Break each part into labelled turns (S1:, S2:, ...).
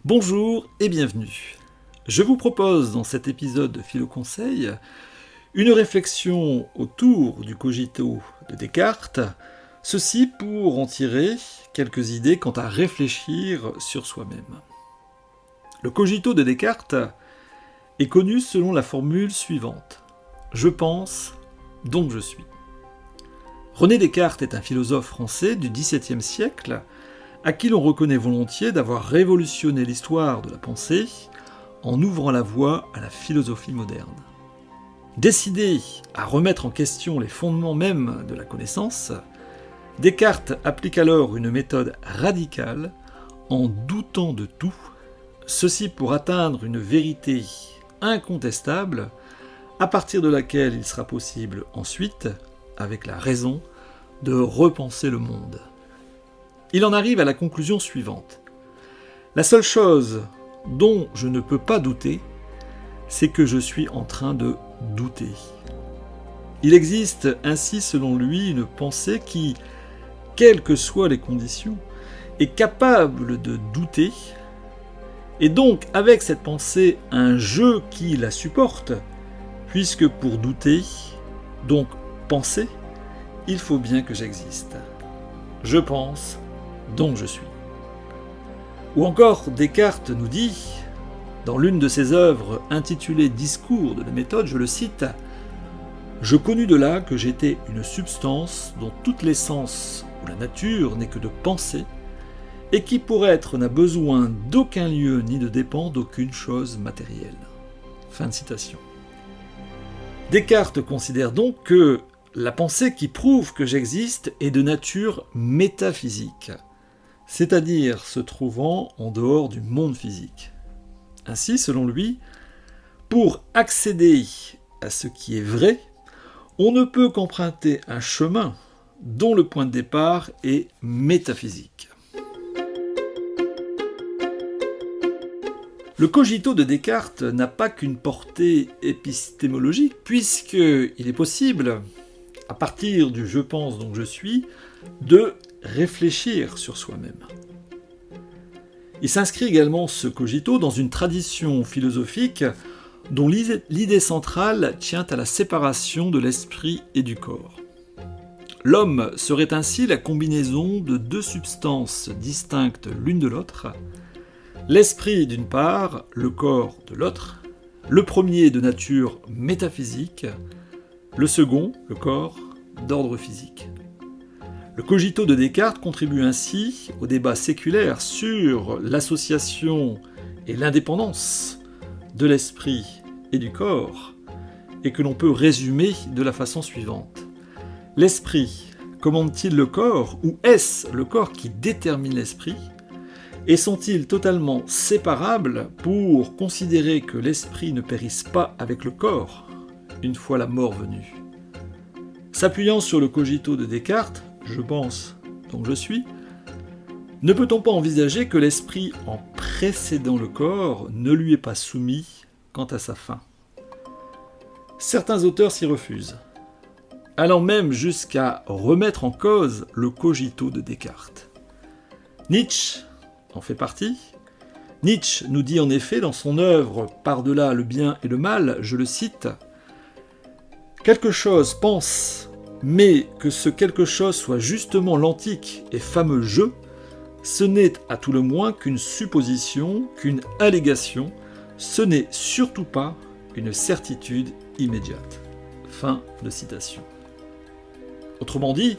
S1: Bonjour et bienvenue. Je vous propose dans cet épisode de Philo Conseil une réflexion autour du cogito de Descartes, ceci pour en tirer quelques idées quant à réfléchir sur soi-même. Le cogito de Descartes est connu selon la formule suivante : je pense, donc je suis. René Descartes est un philosophe français du XVIIe siècle à qui l'on reconnaît volontiers d'avoir révolutionné l'histoire de la pensée en ouvrant la voie à la philosophie moderne. Décidé à remettre en question les fondements mêmes de la connaissance, Descartes applique alors une méthode radicale en doutant de tout, ceci pour atteindre une vérité incontestable à partir de laquelle il sera possible ensuite, avec la raison, de repenser le monde. Il en arrive à la conclusion suivante. La seule chose dont je ne peux pas douter, c'est que je suis en train de douter. Il existe ainsi, selon lui, une pensée qui, quelles que soient les conditions, est capable de douter, et donc avec cette pensée un je qui la supporte, puisque pour douter, donc penser, il faut bien que j'existe. Je pense, donc je suis. Ou encore, Descartes nous dit, dans l'une de ses œuvres intitulée Discours de la méthode, je le cite, « Je connus de là que j'étais une substance dont toute l'essence ou la nature n'est que de penser, et qui pour être n'a besoin d'aucun lieu ni ne dépend d'aucune chose matérielle. » Fin de citation. Descartes considère donc que la pensée qui prouve que j'existe est de nature métaphysique, c'est-à-dire se trouvant en dehors du monde physique. Ainsi, selon lui, pour accéder à ce qui est vrai, on ne peut qu'emprunter un chemin dont le point de départ est métaphysique. Le cogito de Descartes n'a pas qu'une portée épistémologique, puisqu'il est possible, à partir du « je pense donc je suis », de réfléchir sur soi-même. Il s'inscrit également, ce cogito, dans une tradition philosophique dont l'idée centrale tient à la séparation de l'esprit et du corps. L'homme serait ainsi la combinaison de deux substances distinctes l'une de l'autre, l'esprit d'une part, le corps de l'autre, le premier de nature métaphysique, le second, le corps, d'ordre physique. Le cogito de Descartes contribue ainsi au débat séculaire sur l'association et l'indépendance de l'esprit et du corps, et que l'on peut résumer de la façon suivante. L'esprit commande-t-il le corps, ou est-ce le corps qui détermine l'esprit ? Et sont-ils totalement séparables pour considérer que l'esprit ne périsse pas avec le corps, une fois la mort venue ? S'appuyant sur le cogito de Descartes, je pense, donc je suis, ne peut-on pas envisager que l'esprit, en précédant le corps, ne lui est pas soumis quant à sa fin ? Certains auteurs s'y refusent, allant même jusqu'à remettre en cause le cogito de Descartes. Nietzsche en fait partie. Nietzsche nous dit en effet dans son œuvre « Par-delà le bien et le mal », je le cite, « Quelque chose pense, mais que ce quelque chose soit justement l'antique et fameux « je », ce n'est à tout le moins qu'une supposition, qu'une allégation, ce n'est surtout pas une certitude immédiate. » Fin de citation. Autrement dit,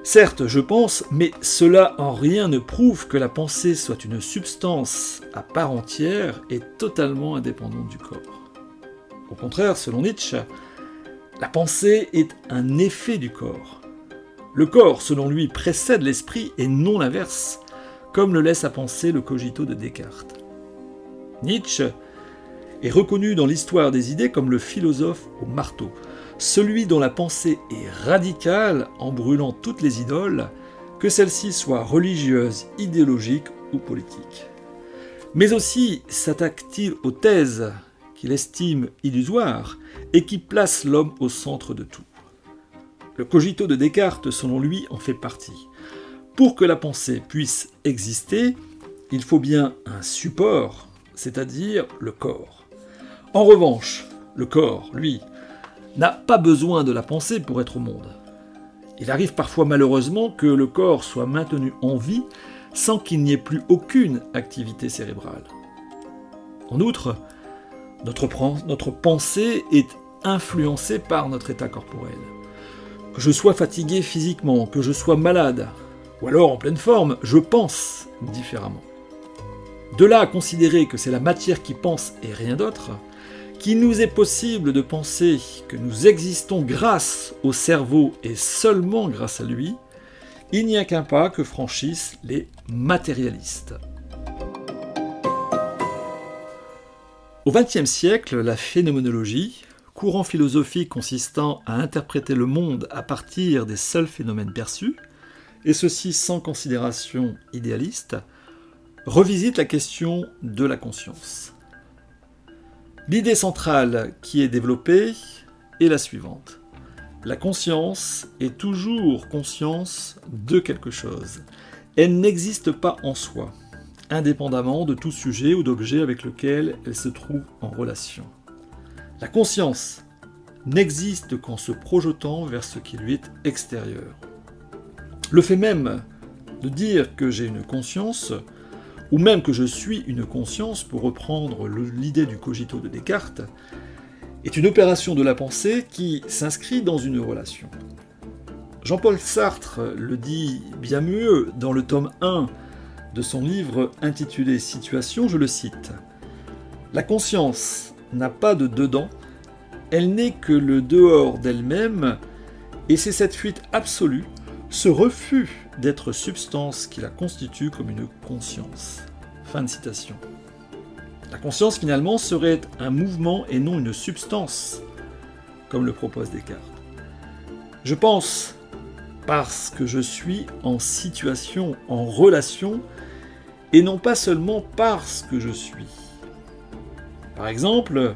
S1: certes, je pense, mais cela en rien ne prouve que la pensée soit une substance à part entière et totalement indépendante du corps. Au contraire, selon Nietzsche, la pensée est un effet du corps. Le corps, selon lui, précède l'esprit et non l'inverse, comme le laisse à penser le cogito de Descartes. Nietzsche est reconnu dans l'histoire des idées comme le philosophe au marteau, celui dont la pensée est radicale en brûlant toutes les idoles, que celles-ci soient religieuses, idéologiques ou politiques. Mais aussi s'attaque-t-il aux thèses qu'il estime illusoires et qui placent l'homme au centre de tout. Le cogito de Descartes, selon lui, en fait partie. Pour que la pensée puisse exister, il faut bien un support, c'est-à-dire le corps. En revanche, le corps, lui, n'a pas besoin de la pensée pour être au monde. Il arrive parfois malheureusement que le corps soit maintenu en vie sans qu'il n'y ait plus aucune activité cérébrale. En outre, notre pensée est influencée par notre état corporel. Que je sois fatigué physiquement, que je sois malade, ou alors en pleine forme, je pense différemment. De là à considérer que c'est la matière qui pense et rien d'autre, qu'il nous est possible de penser que nous existons grâce au cerveau et seulement grâce à lui, il n'y a qu'un pas que franchissent les matérialistes. Au XXe siècle, la phénoménologie, courant philosophique consistant à interpréter le monde à partir des seuls phénomènes perçus, et ceci sans considération idéaliste, revisite la question de la conscience. L'idée centrale qui est développée est la suivante. La conscience est toujours conscience de quelque chose. Elle n'existe pas en soi, indépendamment de tout sujet ou d'objet avec lequel elle se trouve en relation. La conscience n'existe qu'en se projetant vers ce qui lui est extérieur. Le fait même de dire que j'ai une conscience, ou même que je suis une conscience, pour reprendre l'idée du cogito de Descartes, est une opération de la pensée qui s'inscrit dans une relation. Jean-Paul Sartre le dit bien mieux dans le tome 1 de son livre intitulé « Situation », je le cite. « La conscience n'a pas de dedans, elle n'est que le dehors d'elle-même, et c'est cette fuite absolue, ce refus d'être substance qui la constitue comme une conscience. » Fin de citation. La conscience, finalement, serait un mouvement et non une substance, comme le propose Descartes. Je pense parce que je suis en situation, en relation, et non pas seulement parce que je suis. Par exemple,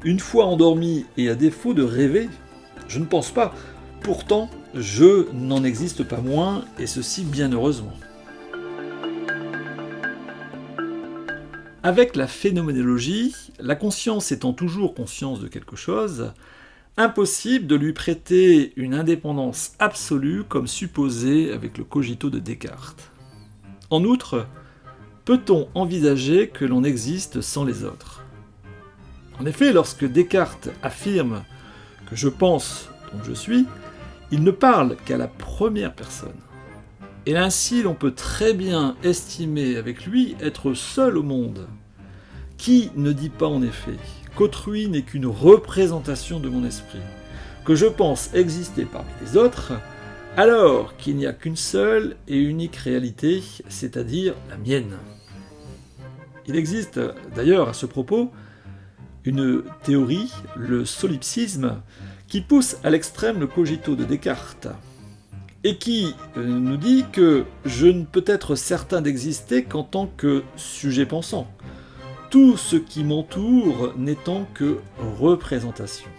S1: une fois endormi et à défaut de rêver, je ne pense pas, pourtant je n'en existe pas moins, et ceci bien heureusement. Avec la phénoménologie, la conscience étant toujours conscience de quelque chose, impossible de lui prêter une indépendance absolue comme supposé avec le cogito de Descartes. En outre, peut-on envisager que l'on existe sans les autres ? En effet, lorsque Descartes affirme que je pense donc je suis, il ne parle qu'à la première personne. Et ainsi, l'on peut très bien estimer avec lui être seul au monde. Qui ne dit pas en effet qu'autrui n'est qu'une représentation de mon esprit, que je pense exister parmi les autres, alors qu'il n'y a qu'une seule et unique réalité, c'est-à-dire la mienne. Il existe d'ailleurs à ce propos une théorie, le solipsisme, qui pousse à l'extrême le cogito de Descartes, et qui nous dit que je ne peux être certain d'exister qu'en tant que sujet pensant, tout ce qui m'entoure n'étant que représentation.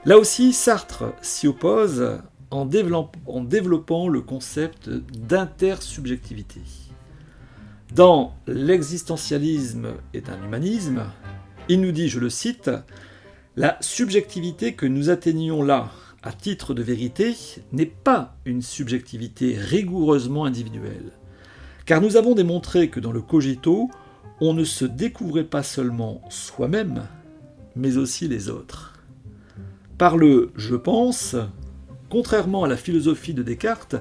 S1: Là aussi, Sartre s'y oppose en développant le concept d'intersubjectivité. Dans L'existentialisme est un humanisme, il nous dit, je le cite, « La subjectivité que nous atteignons là, à titre de vérité, n'est pas une subjectivité rigoureusement individuelle, car nous avons démontré que dans le cogito, on ne se découvrait pas seulement soi-même, mais aussi les autres. Par le « je pense », contrairement à la philosophie de Descartes,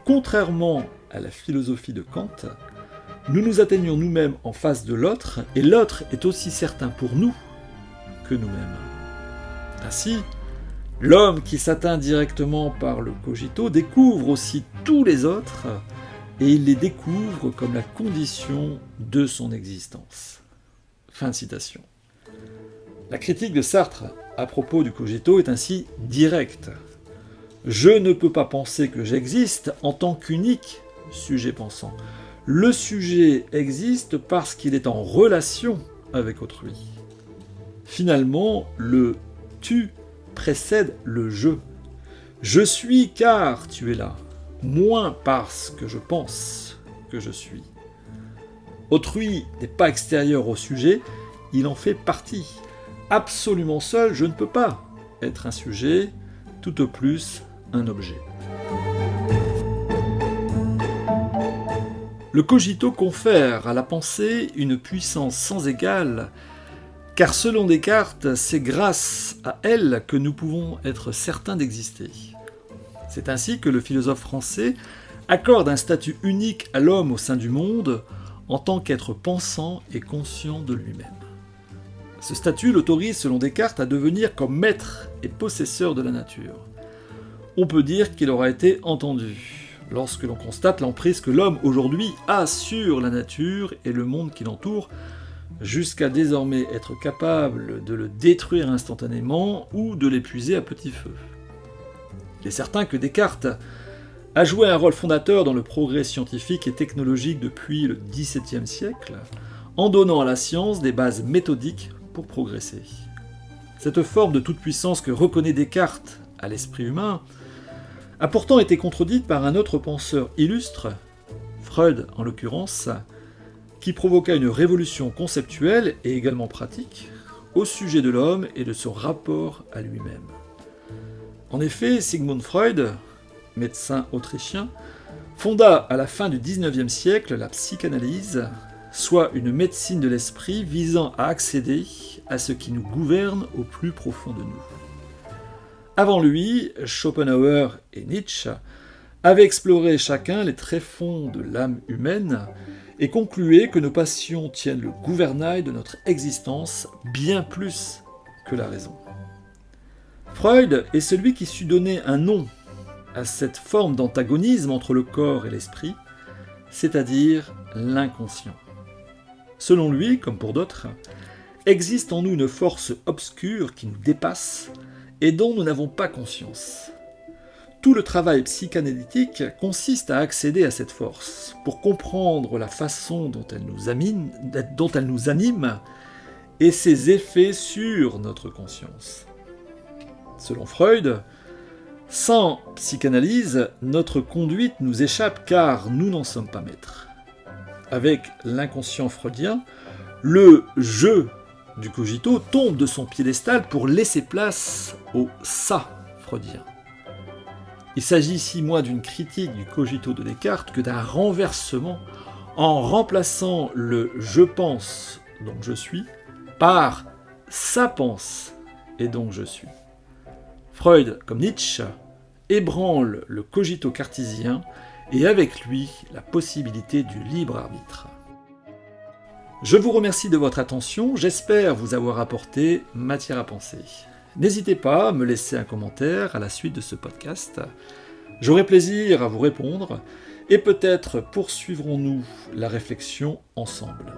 S1: contrairement à la philosophie de Kant, nous nous atteignons nous-mêmes en face de l'autre, et l'autre est aussi certain pour nous que nous-mêmes. Ainsi, l'homme qui s'atteint directement par le cogito découvre aussi tous les autres, et il les découvre comme la condition de son existence. Fin de citation. La critique de Sartre à propos du cogito est ainsi directe. Je ne peux pas penser que j'existe en tant qu'unique sujet pensant. Le sujet existe parce qu'il est en relation avec autrui. Finalement, le « tu » précède le « je ». Je suis car tu es là, moins parce que je pense que je suis. Autrui n'est pas extérieur au sujet, il en fait partie. Absolument seul, je ne peux pas être un sujet, tout au plus un objet. Le cogito confère à la pensée une puissance sans égale, car selon Descartes, c'est grâce à elle que nous pouvons être certains d'exister. C'est ainsi que le philosophe français accorde un statut unique à l'homme au sein du monde en tant qu'être pensant et conscient de lui-même. Ce statut l'autorise, selon Descartes, à devenir comme maître et possesseur de la nature. On peut dire qu'il aura été entendu lorsque l'on constate l'emprise que l'homme aujourd'hui a sur la nature et le monde qui l'entoure, jusqu'à désormais être capable de le détruire instantanément ou de l'épuiser à petit feu. Il est certain que Descartes a joué un rôle fondateur dans le progrès scientifique et technologique depuis le XVIIe siècle, en donnant à la science des bases méthodiques pour progresser. Cette forme de toute-puissance que reconnaît Descartes à l'esprit humain a pourtant été contredite par un autre penseur illustre, Freud en l'occurrence, qui provoqua une révolution conceptuelle et également pratique au sujet de l'homme et de son rapport à lui-même. En effet, Sigmund Freud, médecin autrichien, fonda à la fin du XIXe siècle la psychanalyse, soit une médecine de l'esprit visant à accéder à ce qui nous gouverne au plus profond de nous. Avant lui, Schopenhauer et Nietzsche avaient exploré chacun les tréfonds de l'âme humaine et concluaient que nos passions tiennent le gouvernail de notre existence bien plus que la raison. Freud est celui qui sut donner un nom à cette forme d'antagonisme entre le corps et l'esprit, c'est-à-dire l'inconscient. Selon lui, comme pour d'autres, existe en nous une force obscure qui nous dépasse et dont nous n'avons pas conscience. Tout le travail psychanalytique consiste à accéder à cette force, pour comprendre la façon dont elle nous anime et ses effets sur notre conscience. Selon Freud, sans psychanalyse, notre conduite nous échappe car nous n'en sommes pas maîtres. Avec l'inconscient freudien, le « je » du cogito tombe de son piédestal pour laisser place au « ça » freudien. Il s'agit ici moins d'une critique du cogito de Descartes que d'un renversement en remplaçant le « je pense, donc je suis » par « ça pense, et donc je suis ». Freud, comme Nietzsche, ébranle le cogito cartésien et avec lui la possibilité du libre arbitre. Je vous remercie de votre attention, j'espère vous avoir apporté matière à penser. N'hésitez pas à me laisser un commentaire à la suite de ce podcast. J'aurai plaisir à vous répondre et peut-être poursuivrons-nous la réflexion ensemble.